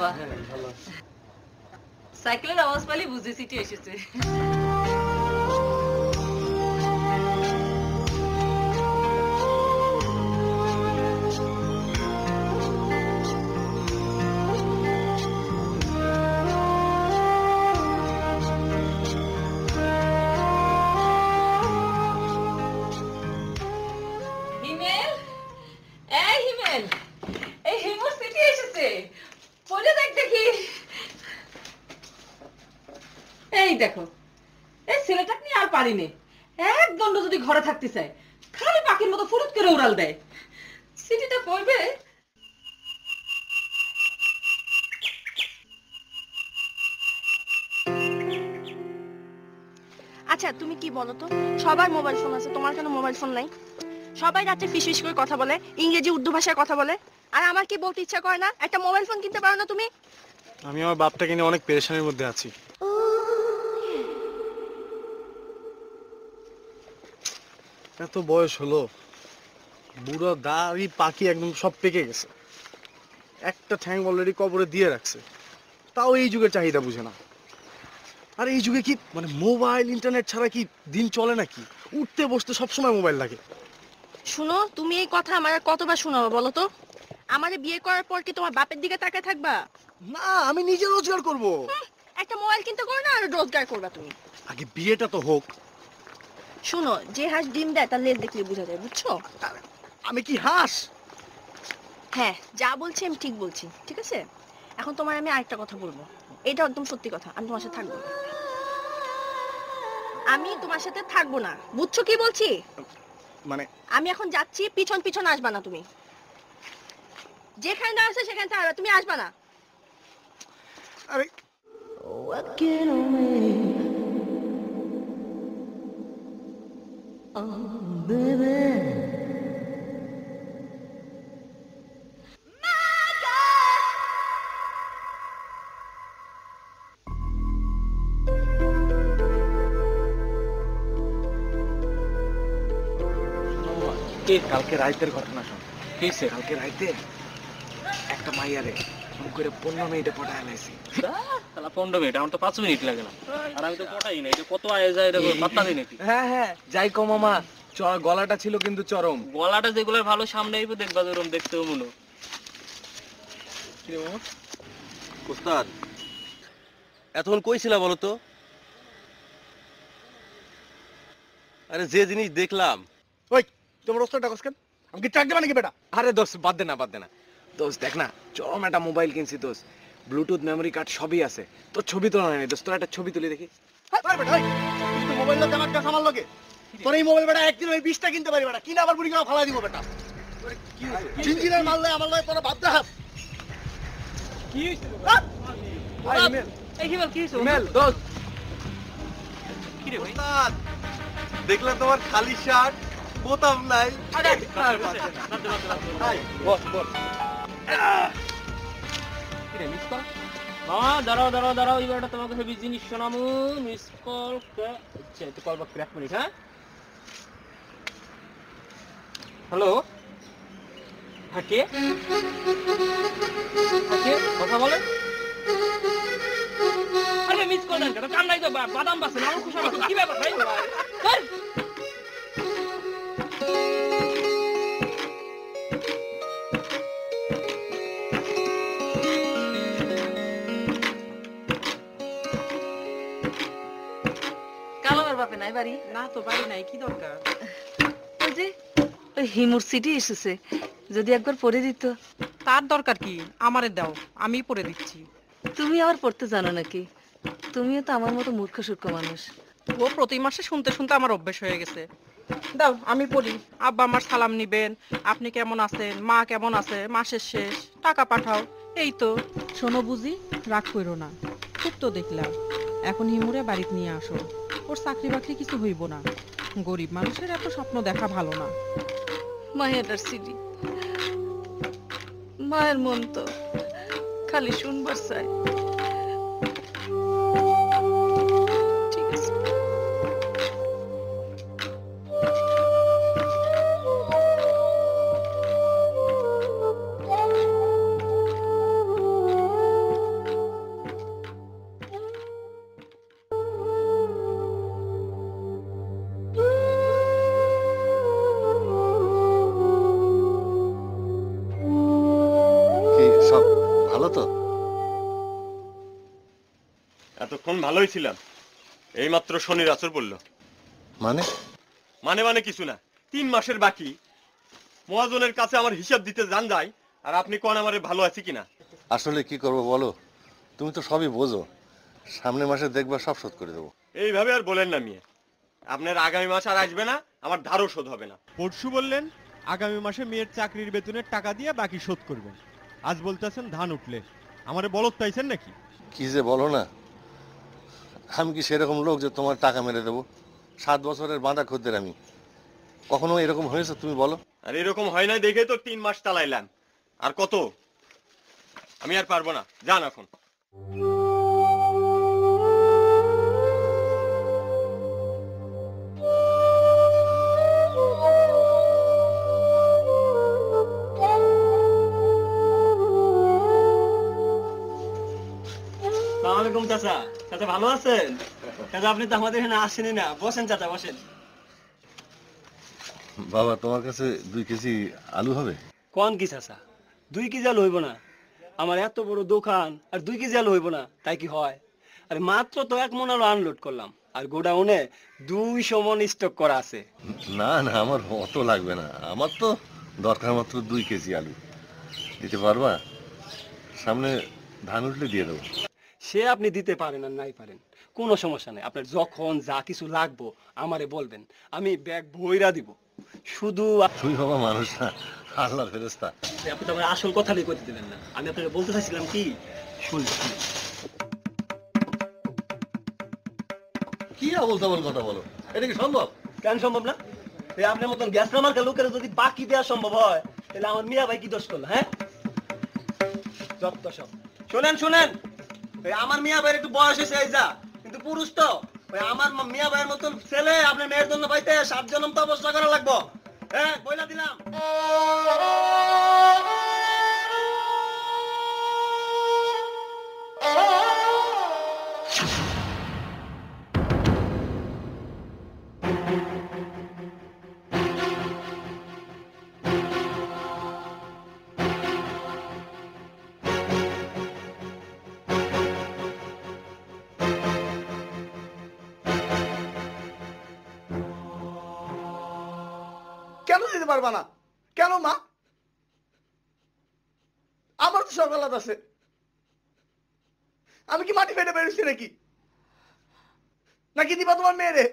বাবা? সাইকেলের আওয়াজ পালি বুঝে সিটি এসেছে। হিমেল, এই হিমেল, এই হিমুর সিটি এসেছে। পড়ে দেখ দেখি। এই দেখো, এই ছেলেটাকে নিয়ে আর পারিনি। এক দণ্ড যদি ঘরে থাকতে চায়, খালি পাখির মতো ফুরুত করে উড়াল দেয়। সিটিটা পড়বে। আচ্ছা তুমি কি বলো তো, সবার মোবাইল ফোন আছে, তোমার কেন মোবাইল ফোন নাই? সবাই রাতে ফিস করে কথা বলে, ইংরেজি উর্দু ভাষায় কথা বলে, আর আমার কি বলতে ইচ্ছা করে না একটা মোবাইল ফোন কিনতে পারো না তুমি? আমি আমার বাপটাকে নিয়ে অনেক পেরেশানির মধ্যে আছি। এত বয়স হলো, বুড়ো দাড়ি পাখি একদম সব পেকে গেছে, একটা ঠ্যাং অলরেডি কবরে দিয়ে রাখছে, তাও এই যুগের চাহিদা বুঝে না। আর এই যুগে কি মানে মোবাইল ইন্টারনেট ছাড়া কি দিন চলে নাকি? উঠতে বসতে সবসময় মোবাইল লাগে। শুনো, তুমি এই কথা আমার আর কতবার শোনাবো বলো তো? আমারে বিয়ে করার পর কি তোমার বাপের দিকে তাকায় থাকবা? না, আমি নিজে রোজগার করব। একটা মোবাইল কিনতে করো না, আর রোজগার করবা তুমি। আগে বিয়েটা তো হোক। শুনো, যে হাঁস ডিম দেয় তার লেজ দেখলে বোঝা যায়, বুঝছো? আমি কি হাঁস? হ্যাঁ, যা বলছি আমি ঠিক বলছি, ঠিক আছে? এখন তোমার আমি আরেকটা কথা বলবো, এটা একদম সত্যি কথা। আমি তোমার সাথে থাকবো না, আমি তোমার সাথে থাকবো না, বুঝছো কি বলছি? মানে আমি এখন যাচ্ছি, পিছন পিছন আসবা না তুমি। যেখানে দাঁড়াচ্ছে সেখানে দাঁড়াবে, তুমি আসবা না। আরে কালকে রাইতের ঘটনা শোন। কালকে রাইতে একটা মাইয়ারে ফোন করে 15 মিনিটে পটায় লাইছি। 15 মিনিট, আমার তো 5 মিনিট লাগে না। আর আমি তো পটাই না, এটা কত আয় যায় এটা পাত্তা দিই নাকি? হ্যাঁ, যাই কো মামা, গলাটা ছিল কিন্তু চরম। গলাটা যেগুলোর ভালো সামনে আইবো দেখবা যেরকম দেখতেও মনে। কি রে মামা? ওস্তাদ, এতক্ষণ কইছিলা বলো তো? আরে যে জিনিস দেখলাম। ওই তোমার ওস্তাদ ডাকস কেন? আমি কি ট্রাক দেবা নাকি বেটা? আরে দোস্ত বাদ দে না। দোস্ত দেখ না, চরম একটা মোবাইল কিনছি দোস্ত, ব্লুটুথ মেমোরি কার্ড সবই আছে। তোর ছবি তোলা নাই দোস্ত, তোর একটা ছবি তুলে দেখি। আরে বেটা, ওই তুই তো মোবাইল লোক আমার কাছে আমার লগে। তোর এই মোবাইল বেটা একদিন ওই 20টা কিনতে পারি বেটা, কিনা আবার বুড়ি করে ফালাই দিব বেটা। কি জিনজিনের মাল লয় আমার লয়, তোরা ভাবতে হাত। কি হইছে? এই হিমেল কি হইছে? মেল দোস্ত, কি রে ভাই? ওস্তাদ, দেখলাম তোমার খালি শার্ট, বোতাম নাই। বস বস। কি রে মিস কল? মামা দাঁড়াও, এবারটা তোমাকে হেভি জিনিস শোনামু। মিস কল আচ্ছা, একটু কল ব্যাক করে 1 মিনিট। হ্যাঁ, হ্যালো, হ্যাঁ কে কথা বলে? আরে মিস কল দেন কেন? কাম নাই তো, বাদাম বাসে না, আমার খুশি আছে। কি ব্যাপার ভাই? স্যার কালামের বাপে নাই বাড়ি? না তো, বাড়ি নাই, কি দরকার? ওই যে ওই হিমুর সিটি এসেছে, যদি একবার পড়ে দিত। তার দরকার কি? আমারে দাও, আমি পড়ে দিচ্ছি। তুমি আবার পড়তে জানো নাকি? তুমিও তো আমার মতো মূর্খ সূর্খ মানুষ। ও প্রতি মাসে শুনতে শুনতে আমার অভ্যেস হয়ে গেছে। দাও আমি পড়ি। আব্বা আমার সালাম নিবেন, আপনি কেমন আছেন, মা কেমন আছে, মাসের শেষ, টাকা পাঠাও, এই তো। শোনো বুঝি, রাগ করো না, খুব তো দেখলাম। এখন হিমুরে বাড়িতে নিয়ে আসো, ওর চাকরি বাকরি কিছু হইব না। গরিব মানুষের এত স্বপ্ন দেখা ভালো না। মায়ের সিটি, মায়ের মন তো খালি শুনবার চায়। ঠিক আছে। এতক্ষণ ভালোই ছিলাম, এইমাত্র শনির আছর পড়লো। মানে মানে মানে কিছু না, 3 মাসের বাকি। মহাজনের কাছে আমার হিসাব দিতে জান যায়, আর আপনি কোন আমারে ভালো আছি কিনা। আসলে কি করবো বলো, তুমি তো সবই বোঝো। সামনের মাসে দেখবা সব শোধ করে দেবো। এইভাবে আর বলেন না মিয়া, আপনার আগামী মাস আর আসবে না, আমার ধারও শোধ হবে না। পরশু বললেন আগামী মাসে মেয়ের চাকরির বেতনের টাকা দিয়ে বাকি শোধ করবেন, আজ বলতেছেন ধান উঠলে। আমারে বলত চাইছেন নাকি? কি যে বলো না, আমি কি সেরকম লোক যে তোমার টাকা মেরে দেবো? 7 বছরের বাঁধা খদ্দের আমি, কখনো এরকম হয়েছে তুমি বলো? আর এরকম হয় নাই দেখে তো 3 মাস চালাইলাম। আর কত? আমি আর পারবো না, যান এখন। আসসালামু আলাইকুম চাচা। চাচা ভালো আছেন? চাচা আপনি তো আমাদের এখানে আসেনি না, বসেন চাচা বসেন। বাবা তোমার কাছে 2 কেজি আলু হবে? কোন কি চাচা, 2 কেজি আলু হইব না? আমার এত বড় দোকান আর 2 কেজি আলু হইব না তাই কি হয়? আরে মাত্র তো 1 মণ আলু আনলোড করলাম, আর গোডাউনে 200 মণ স্টক করা আছে। না না, আমার অত লাগবে না, আমার তো দরকার মাত্র 2 কেজি আলু। দিতে পারবা? সামনে ধান উঠলে দিয়ে দেবো। সে আপনি দিতে পারেন আর নাই পারেন, কোনো সমস্যা নেই। আপনার যখন যা কিছু লাগবো আমারে বলবেন, আমি ব্যাগ ভইরা দিব। শুধু তুই বাবা মানুষ না, আল্লাহর ফেরেশতা। আপনি তো আমার আসল কথাটাই কইতে দিলেন না। আমি আপনাকে বলতে চাইছিলাম কি, শুনুন। কি আবল তাবল কথা বলো, এটা কি সম্ভব? কেন সম্ভব না? আপনার মতন গ্যাস মার্কা লোকের যদি বাকি দেওয়া সম্ভব হয়, তাহলে আমার মিয়া ভাই কি দোষ করলো? হ্যাঁ, যত সব শোনেন শোনেন, আমার মিয়া ভাইয়ের একটু বয়স হয়েছে এই যা, কিন্তু পুরুষ তো। আমার মিয়া ভাইয়ের মতন ছেলে আপনার মেয়ের জন্য পাইতে 7 জন্ম তো অবস্থা করা লাগবো। হ্যাঁ, বইলা দিলাম। কেন দিতে পারবা না? কেন মা? আমার তো সব আলাদা আছে। আমি কি মাটি ফেটে বেরোচ্ছি নাকি? নাকি দিবা তোমার মেয়েরে?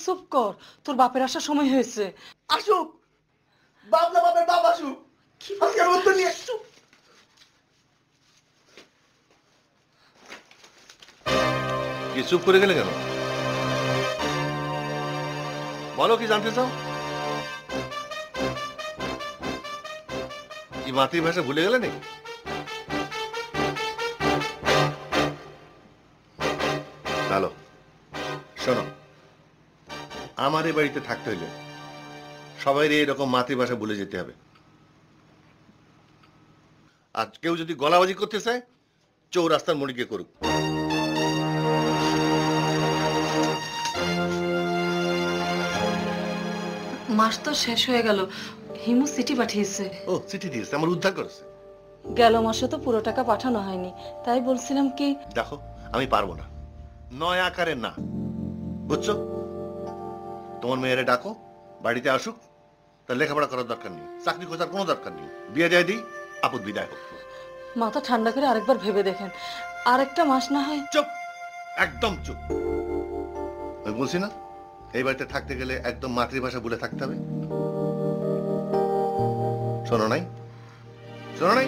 চুপ কর, তোর বাপের আসার সময় হয়েছে। আসুক, বাপ না বাপের বাপ আসুক। আজকে আমি উত্তর নিয়ে আসুক। কি চুপ করে গেলে কেন? বলো, কি জানতে চাও? কি মাতৃভাষা ভুলে গেলে নাকি? ভালো, শোনো, আমার এই বাড়িতে থাকতে হইলে সবাই এরকম মাতৃভাষা ভুলে যেতে হবে। আর কেউ যদি গলাবাজি করতে চায়, চৌরাস্তার মোড়ে গিয়ে করুক। মাস তো শেষ হয়ে গেল, হিমু চিঠি পাঠিয়েছে। ও, চিঠি দিয়েছে, আমার উদ্ধার করেছে। গেল মাসে তো পুরো টাকা পাঠানো হয়নি, তাই বলছিলাম কি। দেখো, আমি পারবো না, 9 আকারে না, বুঝছো? তোমার মেয়েরে ডাকো, বাড়িতে আসুক, তার লেখাপড়া করার দরকার নেই, চাকরি খোঁজার কোনো দরকার নেই, বিয়ে দিয়ে দিই, আপদ বিদায় হোক। মাথা ঠান্ডা করে আরেকবার ভেবে দেখেন, আরেকটা মাস না হয়। চুপ, একদম চুপ। আমি বলছি না, এই বাড়িতে থাকতে গেলে একদম মাতৃভাষা ভুলে থাকতে হবে। শোনো নাই? শোনো নাই?